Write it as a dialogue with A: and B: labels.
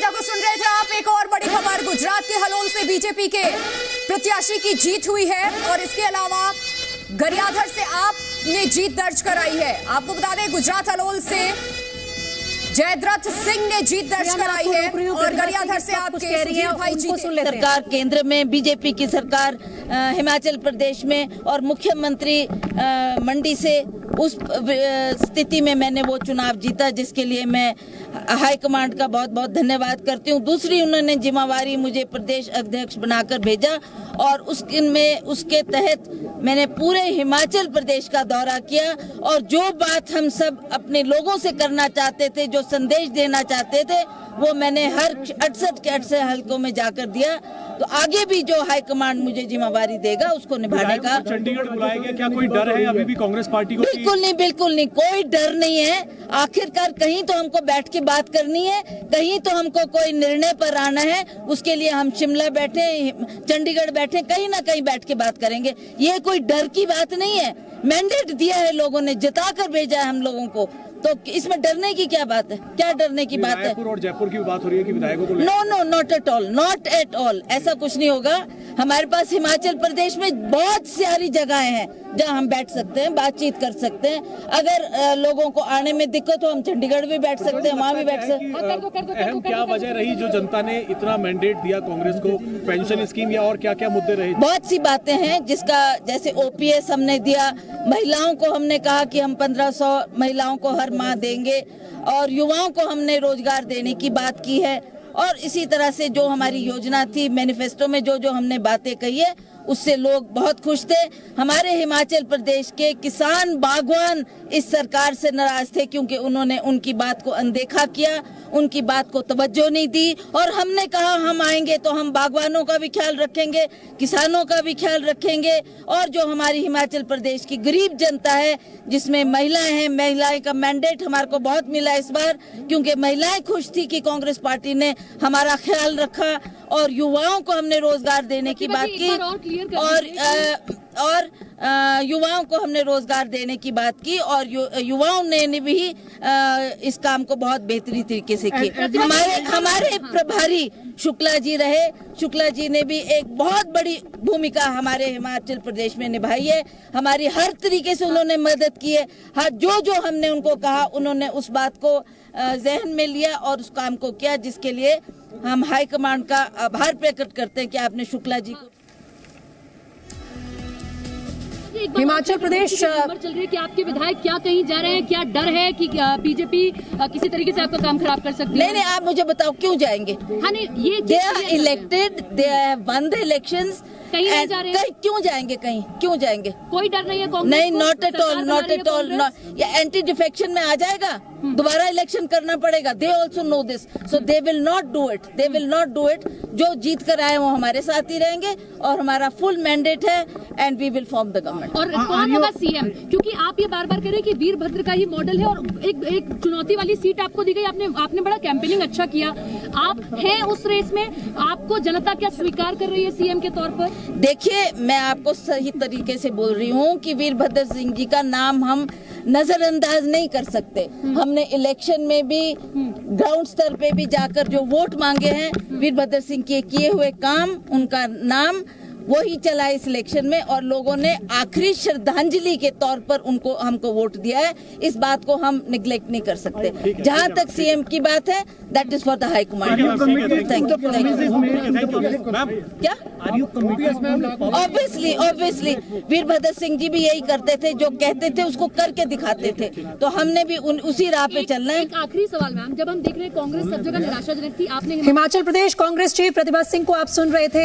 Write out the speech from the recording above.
A: Media को सुन रहे थे आप। एक और बड़ी खबर, गुजरात के हलोल से बीजेपी के प्रत्याशी की जीत हुई है और इसके अलावा गरियाधर से आपने जीत दर्ज कराई है। आपको बता दें, गुजरात हलोल से जयद्रथ सिंह ने जीत दर्ज कराई है और गरियाधर से आपके सुधीर भाई जीते।
B: सरकार केंद्र में, बीजेपी की सरकार हिमाचल प्रदेश में और मुख्यमंत्री मंडी से, उस स्थिति में मैंने वो चुनाव जीता, जिसके लिए मैं हाईकमांड का बहुत बहुत धन्यवाद करती हूँ। दूसरी, उन्होंने जिम्मेवारी मुझे प्रदेश अध्यक्ष बनाकर भेजा और उसके तहत मैंने पूरे हिमाचल प्रदेश का दौरा किया और जो बात हम सब अपने लोगों से करना चाहते थे, जो संदेश देना चाहते थे, वो मैंने हर 68 के 68 हलकों में जाकर दिया। तो आगे भी जो हाईकमांड मुझे जिम्मेवारी देगा उसको निभाने का।
C: चंडीगढ़ बुलाया गया, क्या कोई डर है अभी भी कांग्रेस पार्टी को?
B: बिल्कुल नहीं, कोई डर नहीं है। आखिरकार कहीं तो हमको बैठ के बात करनी है, कहीं तो हमको कोई निर्णय पर आना है। उसके लिए हम शिमला बैठे, चंडीगढ़ बैठे, कहीं ना कहीं बैठ के बात करेंगे। ये कोई डर की बात नहीं है। मैंडेट दिया है लोगों ने, जिता कर भेजा है हम लोगों को, तो इसमें डरने की क्या बात है? क्या डरने की बात है?
C: रायपुर और जयपुर की बात हो रही है कि विधायकों को
B: नो, नॉट एट ऑल, ऐसा कुछ नहीं होगा। हमारे पास हिमाचल प्रदेश में बहुत सारी जगहें हैं जहां हम बैठ सकते हैं, बातचीत कर सकते हैं। अगर लोगों को आने में दिक्कत हो, हम चंडीगढ़ भी बैठ सकते हैं, वहाँ भी बैठ सकते हैं।
C: अहम क्या वजह रही जो जनता ने इतना मैंडेट दिया कांग्रेस को? पेंशन स्कीम या और क्या क्या मुद्दे रहे?
B: बहुत सी बातें हैं, जिसका जैसे ओपीएस हमने दिया, महिलाओं को हमने कहा कि हम 1500 महिलाओं को हर माह देंगे और युवाओं को हमने रोजगार देने की बात की है। और इसी तरह से जो हमारी योजना थी, मैनिफेस्टो में जो हमने बातें कही है, उससे लोग बहुत खुश थे। हमारे हिमाचल प्रदेश के किसान, बागवान इस सरकार से नाराज थे क्योंकि उन्होंने उनकी बात को अनदेखा किया, उनकी बात को तवज्जो नहीं दी। और हमने कहा हम आएंगे तो हम बागवानों का भी ख्याल रखेंगे, किसानों का भी ख्याल रखेंगे और जो हमारी हिमाचल प्रदेश की गरीब जनता है, जिसमें महिलाएं हैं, महिलाएं का मैंडेट हमारे को बहुत मिला इस बार, क्योंकि महिलाएं खुश थी कि कांग्रेस पार्टी ने हमारा ख्याल रखा। और युवाओं को हमने रोजगार देने की बात की और युवाओं को हमने रोजगार देने की बात की और युवाओं ने भी इस काम को बहुत बेहतरीन तरीके से किया। हमारे प्रभारी शुक्ला जी रहे, शुक्ला जी ने भी एक बहुत बड़ी भूमिका हमारे हिमाचल प्रदेश में निभाई है। हमारी हर तरीके से उन्होंने मदद की है। हर जो हमने उनको कहा, उन्होंने उस बात को जहन में लिया और उस काम को किया, जिसके लिए हम हाईकमांड का आभार प्रकट करते हैं कि आपने शुक्ला जी को।
A: हिमाचल प्रदेश
D: चल रही है कि आपके विधायक क्या कहीं जा रहे हैं, क्या डर है कि बीजेपी किसी तरीके से आपका काम खराब कर सकती है?
B: नहीं, आप मुझे बताओ क्यों जाएंगे?
D: हाँ, नहीं, ये
B: they are elected, they have won the elections.
D: कहीं नहीं जा रहे हैं?
B: क्यों जाएंगे? कहीं क्यों जाएंगे?
D: कोई डर नहीं है कांग्रेस
B: नहीं,
D: को?
B: Not at all. ये एंटी डिफेक्शन में आ जाएगा, दोबारा इलेक्शन करना पड़ेगा। They also know this, so they will not do it. जो जीत कर आए वो हमारे साथ ही रहेंगे और हमारा फुल मैंडेट है and we will form the government.
D: और कौन होगा सीएम? क्योंकि आप ये बार बार कह रहे हैं कि वीरभद्र का ही मॉडल है और एक चुनौती वाली सीट आपको दी गई। आपने बड़ा कैंपेनिंग अच्छा किया, आप हैं उस रेस में, आपको जनता क्या स्वीकार कर रही है सीएम के तौर पर?
B: देखिए, मैं आपको सही तरीके से बोल रही हूँ कि वीरभद्र सिंह जी का नाम हम नजरअंदाज नहीं कर सकते। हमने इलेक्शन में भी ग्राउंड स्तर पे भी जाकर जो वोट मांगे हैं, वीरभद्र सिंह के किए हुए काम, उनका नाम वही चला इस इलेक्शन में और लोगों ने आखिरी श्रद्धांजलि के तौर पर हमको वोट दिया है। इस बात को हम निगलेक्ट नहीं कर सकते। जहां तक सीएम की बात है, that is for the high command. Thank you. क्या? ऑब्वियसली वीरभद्र सिंह जी भी यही करते थे, जो कहते थे उसको करके दिखाते थे, तो हमने भी उसी राह पे चलना है।
D: एक आखिरी सवाल मैम, जब हम देख रहे हैं कांग्रेस सब जगह निराशाजनक थी, आपने
A: हिमाचल प्रदेश कांग्रेस चीफ प्रतिभा सिंह को आप सुन रहे थे।